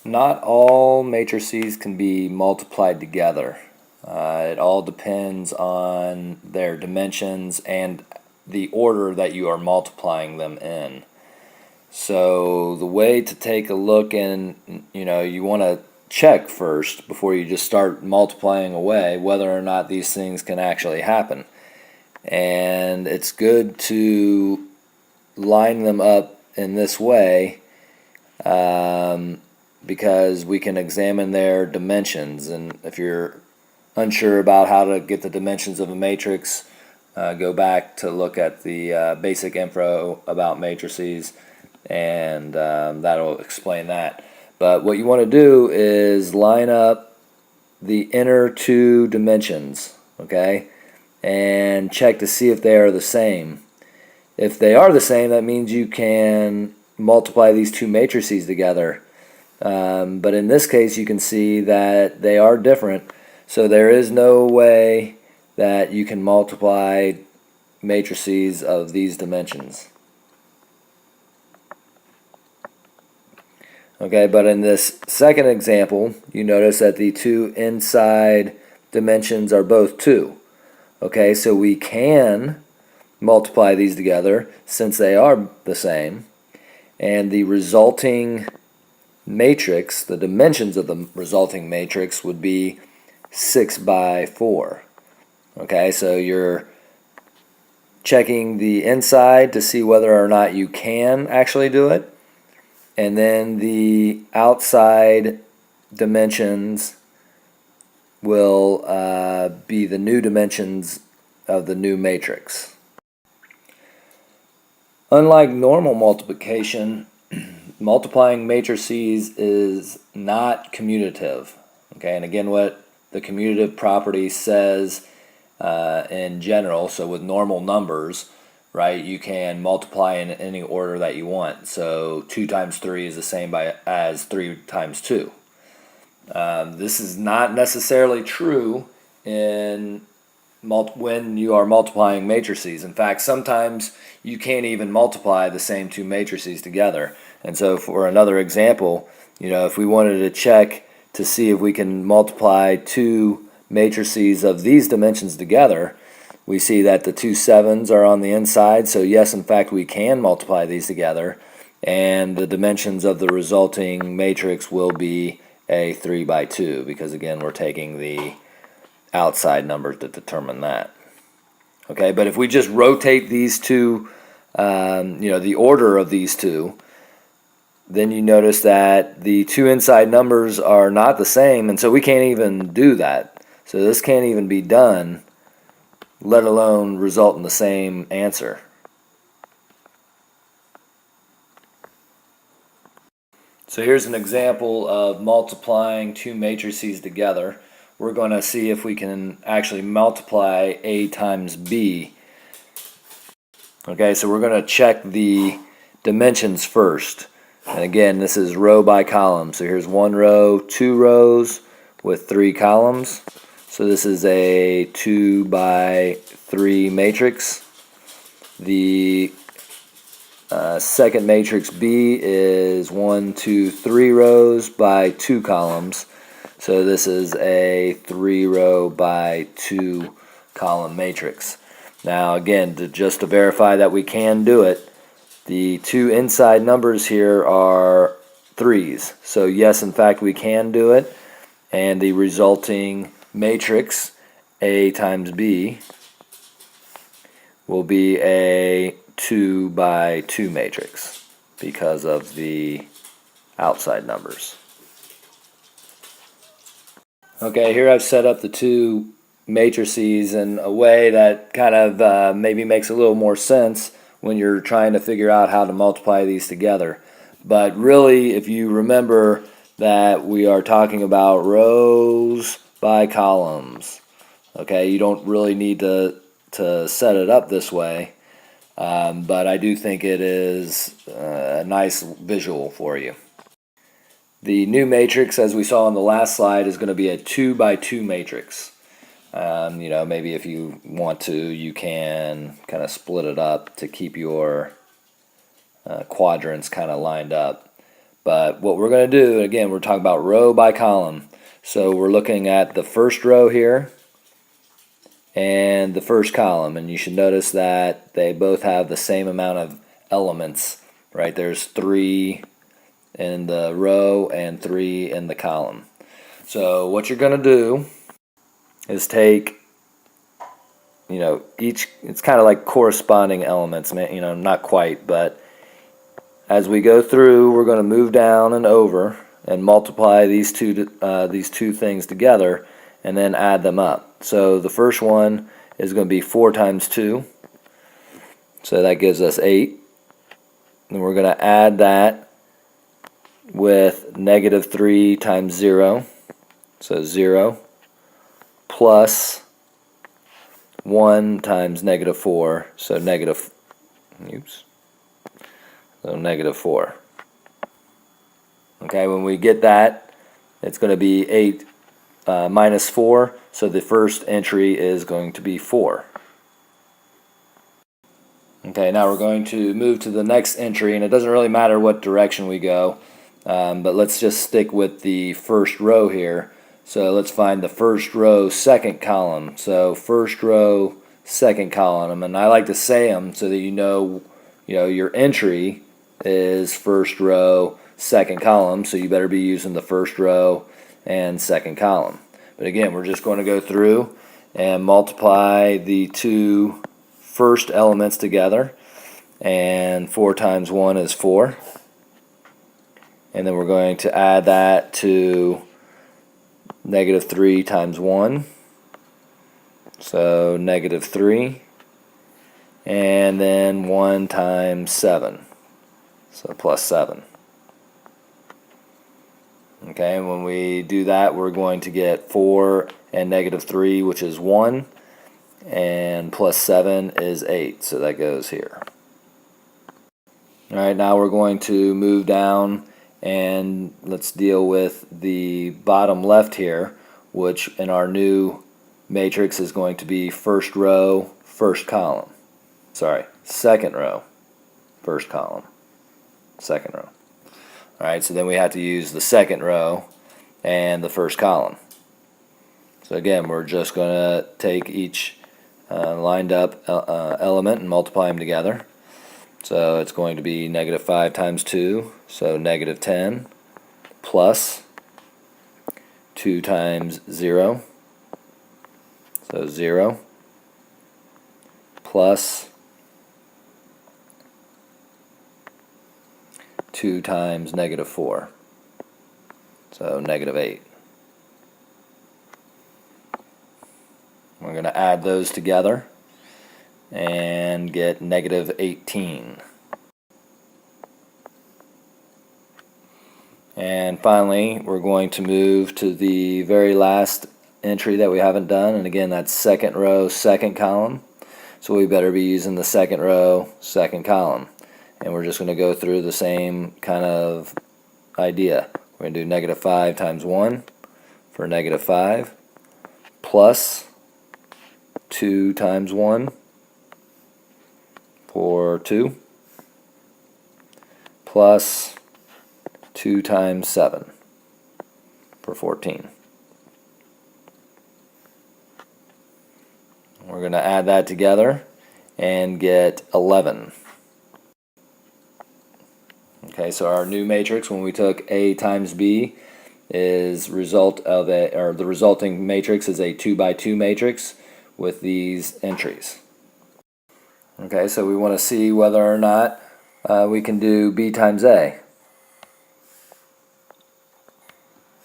Not all matrices can be multiplied together. It all depends on their dimensions and the order that you are multiplying them in. So the way to take a look, and you want to check first before you just start multiplying away whether or not these things can actually happen. And it's good to line them up in this way because we can examine their dimensions. And if you're unsure about how to get the dimensions of a matrix, go back to look at the basic info about matrices, and that'll explain that. But what you want to do is line up the inner two dimensions, okay, and check to see if they are the same. If they are the same, that means you can multiply these two matrices together. But in this case, you can see that they are different, so there is no way that you can multiply matrices of these dimensions. Okay, but in this second example, you notice that the two inside dimensions are both 2. Okay, so we can multiply these together since they are the same, and the resulting matrix, the dimensions of the resulting matrix, would be 6 by 4. Okay, so you're checking the inside to see whether or not you can actually do it, and then the outside dimensions will be the new dimensions of the new matrix. Unlike normal multiplication, multiplying matrices is not commutative. Okay, and again, what the commutative property says in general, so with normal numbers, right, you can multiply in any order that you want. So 2 times 3 is the same as 3 times 2. This is not necessarily true in when you are multiplying matrices. In fact, sometimes you can't even multiply the same two matrices together. And so for another example, if we wanted to check to see if we can multiply two matrices of these dimensions together, we see that the two 7s are on the inside, so yes, in fact, we can multiply these together, and the dimensions of the resulting matrix will be a 3 by 2, because again, we're taking the outside numbers to determine that. Okay, but if we just rotate these two, the order of these two, then you notice that the two inside numbers are not the same, and so we can't even do that. So this can't even be done, let alone result in the same answer. So here's an example of multiplying two matrices together. We're going to see if we can actually multiply A times B. Okay, so we're going to check the dimensions first. And again, this is row by column. So here's 1 row, 2 rows with 3 columns. So this is a 2 by 3 matrix. The second matrix B is 1, 2, 3 rows by 2 columns. So this is a 3 row by 2 column matrix. Now again, just to verify that we can do it, the two inside numbers here are 3s. So yes, in fact, we can do it. And the resulting matrix, A times B, will be a 2 by 2 matrix because of the outside numbers. Okay, here I've set up the two matrices in a way that kind of maybe makes a little more sense when you're trying to figure out how to multiply these together. But really, if you remember that we are talking about rows by columns, okay, you don't really need to set it up this way, but I do think it is a nice visual for you. The new matrix, as we saw on the last slide, is going to be a 2 by 2 matrix. Maybe if you want to, you can kind of split it up to keep your quadrants kind of lined up. But what we're going to do, again, we're talking about row by column. So we're looking at the first row here and the first column, and you should notice that they both have the same amount of elements, right? There's 3 in the row and 3 in the column. So what you're going to do is take, each, it's kind of like corresponding elements, not quite, but as we go through, we're going to move down and over and multiply these two things together and then add them up. So the first one is going to be 4 times 2, so that gives us 8. And we're going to add that with negative 3 times 0, so 0, plus 1 times negative 4, so negative 4. Okay, when we get that, it's going to be 8 minus 4, so the first entry is going to be 4. Okay, now we're going to move to the next entry, and it doesn't really matter what direction we go, but let's just stick with the first row here. So let's find the first row, second column. So first row, second column, and I like to say them so that you know your entry is first row, second column, so you better be using the first row and second column. But again, we're just going to go through and multiply the two first elements together, and 4 times 1 is 4. And then we're going to add that to negative 3 times 1, so negative 3, and then 1 times 7, so plus 7. Okay, and when we do that, we're going to get 4 and negative 3, which is 1, and plus 7 is 8, so that goes here. Alright, now we're going to move down and let's deal with the bottom left here, which in our new matrix is going to be first row, first column. Sorry, second row, first column, second row. Alright, so then we have to use the second row and the first column. So again, we're just going to take each lined up element and multiply them together. So it's going to be negative 5 times 2, so negative 10, plus 2 times 0, so 0, plus 2 times negative 4, so negative 8. We're going to add those together and get negative 18. And finally, we're going to move to the very last entry that we haven't done, and again, that's second row, second column. So we better be using the second row, second column. And we're just going to go through the same kind of idea. We're going to do negative 5 times 1 for negative 5, plus 2 times 1 for 2, plus 2 times 7 for 14. We're going to add that together and get 11. Okay, so our new matrix, when we took A times B, is result of the resulting matrix is a 2 by 2 matrix with these entries. Okay, so we want to see whether or not we can do B times A.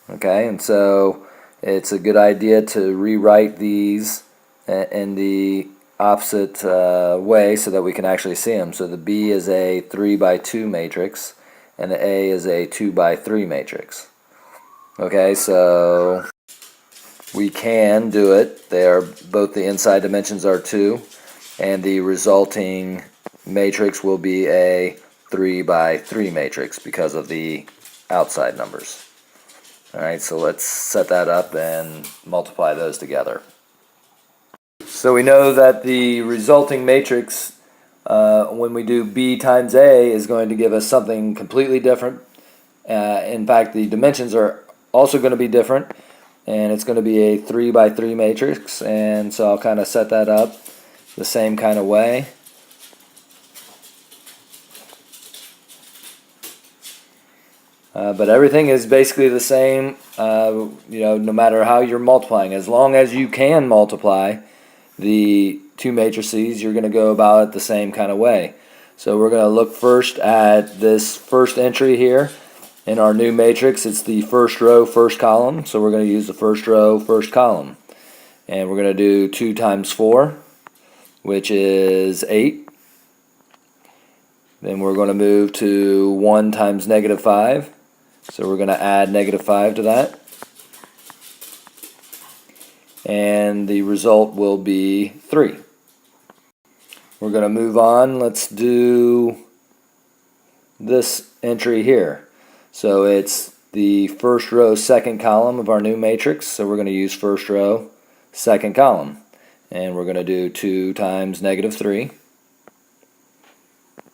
Okay, and so it's a good idea to rewrite these in the opposite way so that we can actually see them. So the B is a 3 by 2 matrix and the A is a 2 by 3 matrix. Okay, so we can do it. They are both, the inside dimensions are 2, and the resulting matrix will be a 3 by 3 matrix because of the outside numbers. Alright, so let's set that up and multiply those together. So we know that the resulting matrix, when we do B times A, is going to give us something completely different, In fact, the dimensions are also going to be different, and it's going to be a 3 by 3 matrix, and so I'll kind of set that up the same kind of way. But everything is basically the same, no matter how you're multiplying. As long as you can multiply the two matrices, you're going to go about it the same kind of way. So we're going to look first at this first entry here in our new matrix. It's the first row, first column. So we're going to use the first row, first column. And we're going to do 2 times 4, which is 8. Then we're going to move to 1 times negative 5. So we're going to add negative 5 to that. And the result will be 3. We're going to move on. Let's do this entry here. So it's the first row, second column of our new matrix. So we're going to use first row, second column. And we're going to do 2 times negative 3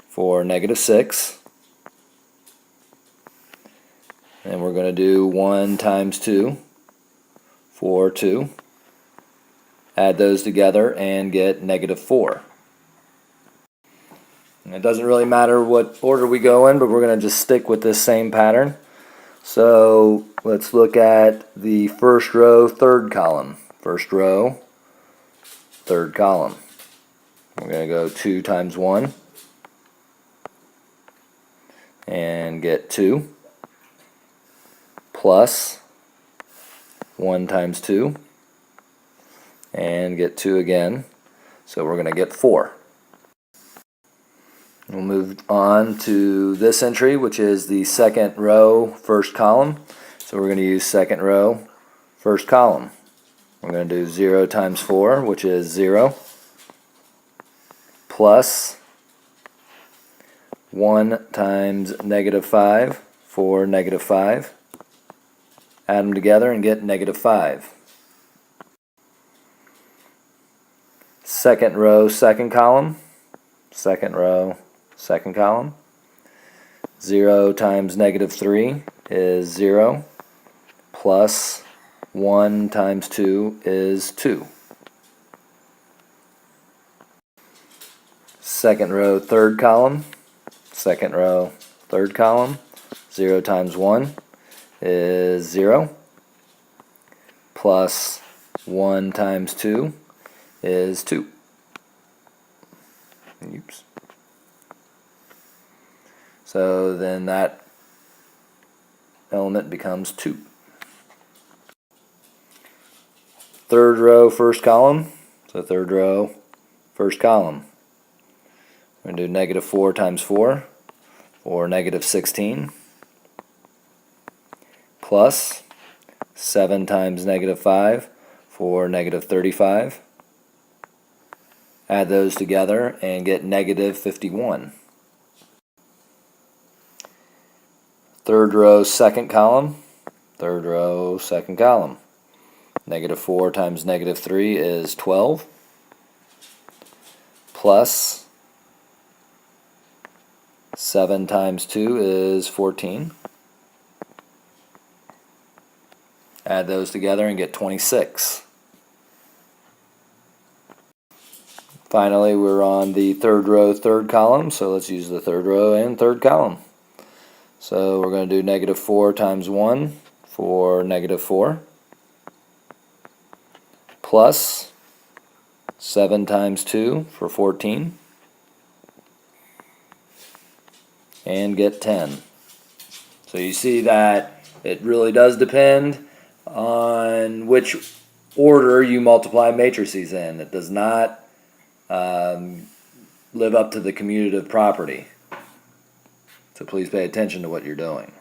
for negative 6. And we're going to do 1 times 2 for 2. Add those together and get negative 4. And it doesn't really matter what order we go in, but we're going to just stick with this same pattern. So let's look at the first row, third column. First row, third column. We're going to go 2 times 1 and get 2. Plus 1 times 2 and get 2 again, so we're going to get 4. We'll move on to this entry, which is the second row, first column. So we're going to use second row, first column. We're going to do 0 times 4, which is 0, plus 1 times negative 5 for negative 5. Add them together and get negative 5. Second row, second column. Second row, second column. 0 times negative 3 is 0. Plus 1 times 2 is 2. Second row, third column. Second row, third column. 0 times 1 is 0, plus 1 times 2 is 2. Oops. So then that element becomes 2. Third row, first column. So third row, first column. We're going to do negative 4 times 4 for negative 16. Plus 7 times negative 5 for negative 35. Add those together and get negative 51. Third row, second column. Third row, second column. Negative 4 times negative 3 is 12. Plus 7 times 2 is 14. Add those together and get 26. Finally, we're on the third row, third column, so let's use the third row and third column. So we're going to do negative 4 times 1 for negative 4, plus 7 times 2 for 14, and get 10. So you see that it really does depend on which order you multiply matrices in. It does not live up to the commutative property. So please pay attention to what you're doing.